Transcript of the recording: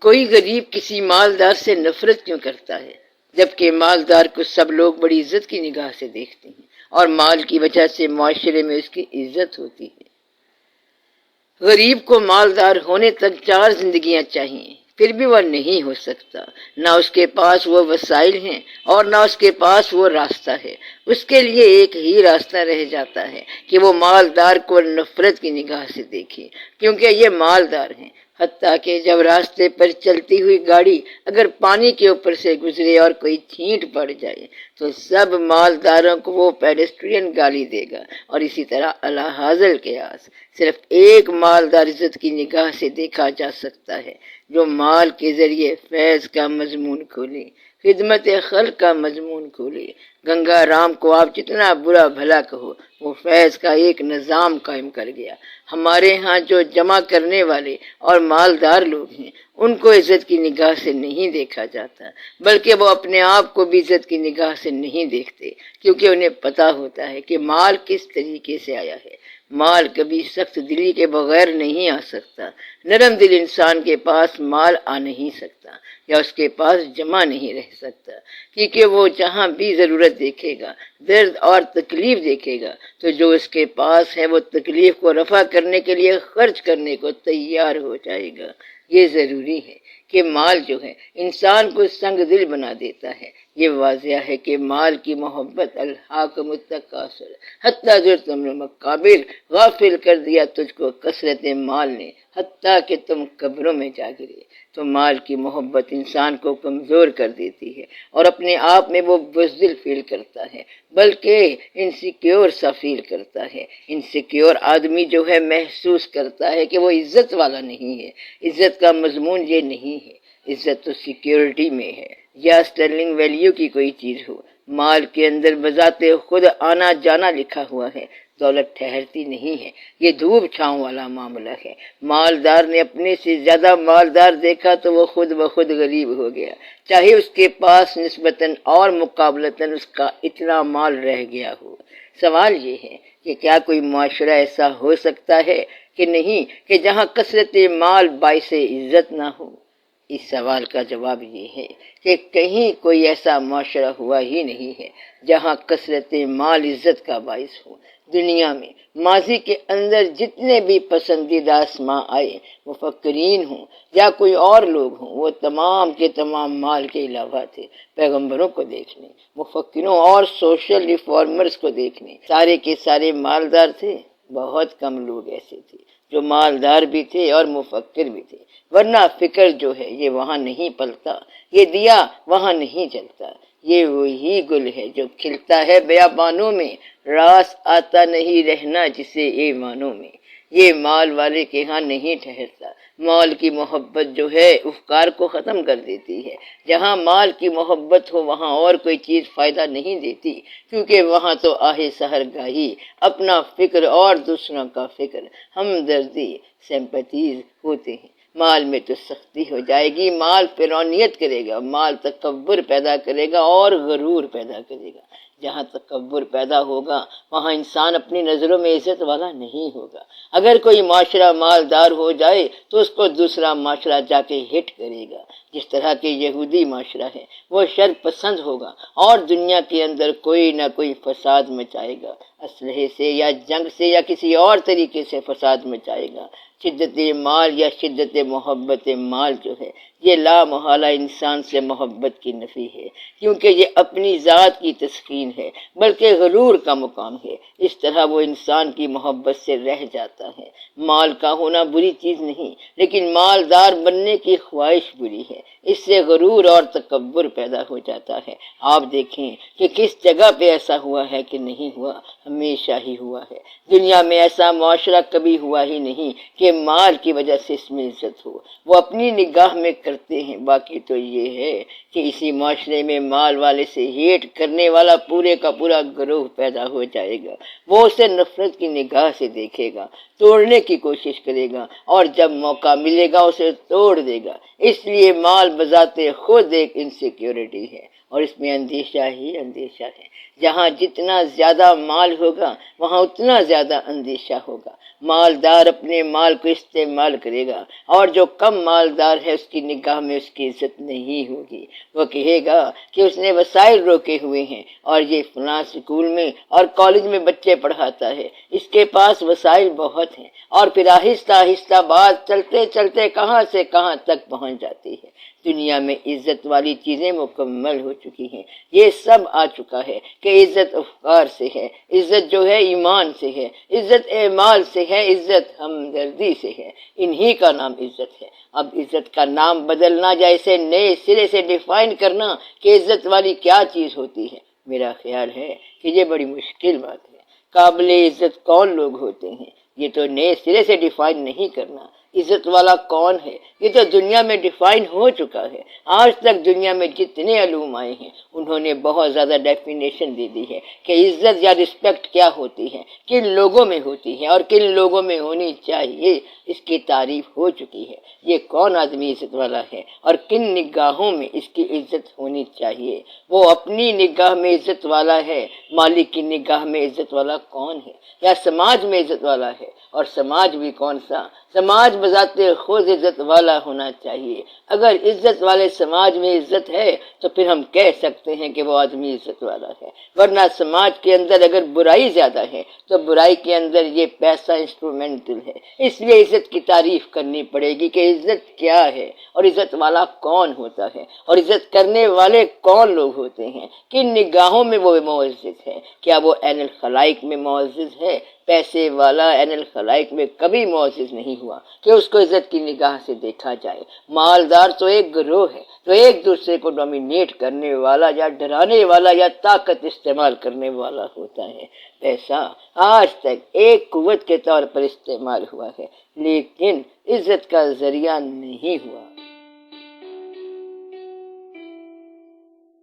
کوئی غریب کسی مالدار سے نفرت کیوں کرتا ہے، جبکہ مالدار کو سب لوگ بڑی عزت کی نگاہ سے دیکھتے ہیں اور مال کی وجہ سے معاشرے میں اس کی عزت ہوتی ہے۔ غریب کو مالدار ہونے تک 4 زندگیاں چاہیے، پھر بھی وہ نہیں ہو سکتا۔ نہ اس کے پاس وہ وسائل ہیں اور نہ اس کے پاس وہ راستہ ہے۔ اس کے لیے ایک ہی راستہ رہ جاتا ہے کہ وہ مالدار کو نفرت کی نگاہ سے دیکھے، کیونکہ یہ مالدار ہیں۔ حتیٰ کہ جب راستے پر چلتی ہوئی گاڑی اگر پانی کے اوپر سے گزرے اور کوئی چھینٹ پڑ جائے تو سب مالداروں کو وہ پیڈسٹرین گالی دے گا، اور اسی طرح اعلیٰ حاصل قیاس صرف ایک مالدار عزت کی نگاہ سے دیکھا جا سکتا ہے، جو مال کے ذریعے فیض کا مضمون کھولے، خدمت خلق کا مضمون کھولے۔ گنگا رام کو آپ جتنا برا بھلا کہو، وہ فیض کا ایک نظام قائم کر گیا۔ ہمارے ہاں جو جمع کرنے والے اور مالدار لوگ ہیں، ان کو عزت کی نگاہ سے نہیں دیکھا جاتا، بلکہ وہ اپنے آپ کو بھی عزت کی نگاہ سے نہیں دیکھتے، کیونکہ انہیں پتا ہوتا ہے کہ مال کس طریقے سے آیا ہے۔ مال کبھی سخت دلی کے بغیر نہیں آ سکتا۔ نرم دل انسان کے پاس مال آ نہیں سکتا یا اس کے پاس جمع نہیں رہ سکتا، کیونکہ وہ جہاں بھی ضرورت دیکھے گا، درد اور تکلیف دیکھے گا، تو جو اس کے پاس ہے وہ تکلیف کو رفع کرنے کے لیے خرچ کرنے کو تیار ہو جائے گا۔ یہ ضروری ہے کہ مال جو ہے انسان کو سنگ دل بنا دیتا ہے۔ یہ واضح ہے کہ مال کی محبت الحاکم التکاثر حتیٰ زرتم المقابر، غافل کر دیا تجھ کو کثرت مال نے حتیٰ کہ تم قبروں میں جا گرے۔ تو مال کی محبت انسان کو کمزور کر دیتی ہے اور اپنے آپ میں وہ بزدل فیل کرتا ہے، بلکہ انسیکیور سا فیل کرتا ہے۔ انسیکیور آدمی جو ہے محسوس کرتا ہے کہ وہ عزت والا نہیں ہے۔ عزت کا مضمون یہ نہیں ہے، عزت تو سیکیورٹی میں ہے، یا اسٹرلنگ ویلیو کی کوئی چیز ہو۔ مال کے اندر بذات خود آنا جانا لکھا ہوا ہے، دولت ٹھہرتی نہیں ہے، یہ دھوپ چھاؤں والا معاملہ ہے۔ مالدار نے اپنے سے زیادہ مالدار دیکھا تو وہ خود بخود غریب ہو گیا، چاہے اس کے پاس نسبتاً اور مقابلتاً اس کا اتنا مال رہ گیا ہو۔ سوال یہ ہے کہ کیا کوئی معاشرہ ایسا ہو سکتا ہے کہ نہیں کہ جہاں کثرت مال باعث عزت نہ ہو؟ اس سوال کا جواب یہ ہے کہ کہیں کوئی ایسا معاشرہ ہوا ہی نہیں ہے جہاں کثرت مال عزت کا باعث ہو۔ دنیا میں ماضی کے اندر جتنے بھی پسندیدہ اسماء آئے، مفکرین ہوں یا کوئی اور لوگ ہوں، وہ تمام کے تمام مال کے علاوہ تھے۔ پیغمبروں کو دیکھ لیں، مفکروں اور سوشل ریفارمرز کو دیکھ لیں، سارے کے سارے مالدار تھے۔ بہت کم لوگ ایسے تھے جو مالدار بھی تھے اور مفکر بھی تھے، ورنہ فکر جو ہے یہ وہاں نہیں پلتا، یہ دیا وہاں نہیں جلتا۔ یہ وہی گل ہے جو کھلتا ہے بیابانوں میں، راس آتا نہیں رہنا جسے ایوانوں میں۔ یہ مال والے کے ہاں نہیں ٹھہرتا۔ مال کی محبت جو ہے افکار کو ختم کر دیتی ہے۔ جہاں مال کی محبت ہو وہاں اور کوئی چیز فائدہ نہیں دیتی، کیونکہ وہاں تو آہے سحر گاہی اپنا فکر اور دوسروں کا فکر، ہمدردی، سمپتیز ہوتے ہیں۔ مال میں تو سختی ہو جائے گی، مال فرعونیت کرے گا، مال تکبر پیدا کرے گا اور غرور پیدا کرے گا۔ جہاں تکبر پیدا ہوگا وہاں انسان اپنی نظروں میں عزت والا نہیں ہوگا۔ اگر کوئی معاشرہ مالدار ہو جائے تو اس کو دوسرا معاشرہ جا کے ہٹ کرے گا۔ جس طرح کے یہودی معاشرہ ہے وہ شر پسند ہوگا اور دنیا کے اندر کوئی نہ کوئی فساد مچائے گا، اسلحے سے یا جنگ سے یا کسی اور طریقے سے فساد مچائے گا۔ شدت مال یا شدت محبت مال جو ہے یہ لا محالہ انسان سے محبت کی نفی ہے، کیونکہ یہ اپنی ذات کی تسکین ہے بلکہ غرور کا مقام ہے۔ اس طرح وہ انسان کی محبت سے رہ جاتا ہے۔ مال کا ہونا بری چیز نہیں، لیکن مالدار بننے کی خواہش بری ہے۔ اس سے غرور اور تکبر پیدا ہو جاتا ہے۔ آپ دیکھیں کہ کس جگہ پہ ایسا ہوا ہے کہ نہیں ہوا، ہمیشہ ہی ہوا ہے۔ دنیا میں ایسا معاشرہ کبھی ہوا ہی نہیں کہ مال کی وجہ سے اس میں عزت ہو۔ وہ اپنی نگاہ میں کرتے ہیں، باقی تو یہ ہے کہ اسی معاشرے میں مال والے سے ہیٹ کرنے والا پورے کا پورا گروہ پیدا ہو جائے گا۔ وہ اسے نفرت کی نگاہ سے دیکھے گا، توڑنے کی کوشش کرے گا، اور جب موقع ملے گا اسے توڑ دے گا۔ اس لیے مال بذات خود ایک انسیکیورٹی ہے، اور اس میں اندیشہ ہی اندیشہ ہے۔ جہاں جتنا زیادہ مال ہوگا وہاں اتنا زیادہ اندیشہ ہوگا۔ مالدار اپنے مال کو استعمال کرے گا، اور جو کم مالدار ہے اس کی نگاہ میں اس کی عزت نہیں ہوگی۔ وہ کہے گا کہ اس نے وسائل روکے ہوئے ہیں، اور یہ فلاں سکول میں اور کالج میں بچے پڑھاتا ہے، اس کے پاس وسائل بہت ہیں، اور پھر آہستہ آہستہ بات چلتے چلتے کہاں سے کہاں تک پہنچ جاتی ہے۔ دنیا میں عزت والی چیزیں مکمل ہو چکی ہیں، یہ سب آ چکا ہے کہ عزت افکار سے ہے، عزت جو ہے ایمان سے ہے، عزت اعمال سے ہے، عزت ہمدردی سے ہے، انہی کا نام عزت ہے۔ اب عزت کا نام بدلنا یا اسے نئے سرے سے ڈیفائن کرنا کہ عزت والی کیا چیز ہوتی ہے، میرا خیال ہے کہ یہ بڑی مشکل بات ہے۔ قابل عزت کون لوگ ہوتے ہیں، یہ تو نئے سرے سے ڈیفائن نہیں کرنا۔ عزت والا کون ہے، یہ تو دنیا میں ڈیفائن ہو چکا ہے۔ آج تک دنیا میں جتنے علوم آئے ہیں انہوں نے بہت زیادہ ڈیفینیشن دے دی ہے کہ عزت یا رسپیکٹ کیا ہوتی ہے، کن لوگوں میں ہوتی ہے اور کن لوگوں میں ہونی چاہیے، اس کی تعریف ہو چکی ہے۔ یہ کون آدمی عزت والا ہے اور کن نگاہوں میں اس کی عزت ہونی چاہیے۔ وہ اپنی نگاہ میں عزت والا ہے، مالک کی نگاہ میں عزت والا کون ہے، یا سماج میں عزت والا ہے، اور سماج بھی کون سا؟ سماج بذات خود عزت والا ہونا چاہیے۔ اگر عزت والے سماج میں عزت ہے تو پھر ہم کہہ سکتے ہیں کہ وہ آدمی عزت والا ہے، ورنہ سماج کے اندر اگر برائی زیادہ ہے تو برائی کے اندر یہ پیسہ انسٹرومنٹل ہے۔ اس لیے عزت کی تعریف کرنی پڑے گی کہ عزت کیا ہے، اور عزت والا کون ہوتا ہے، اور عزت کرنے والے کون لوگ ہوتے ہیں، کن نگاہوں میں وہ معزز ہے۔ کیا وہ عین الخلائق میں معزز ہے؟ پیسے والا عین الخلائق میں کبھی معزز نہیں ہوا کہ اس کو عزت کی نگاہ سے دیکھا جائے۔ مالدار تو ایک گروہ ہے جو ایک دوسرے کو ڈومینیٹ کرنے والا یا ڈرانے والا یا طاقت استعمال کرنے والا ہوتا ہے۔ پیسہ آج تک ایک قوت کے طور پر استعمال ہوا ہے، لیکن عزت کا ذریعہ نہیں ہوا۔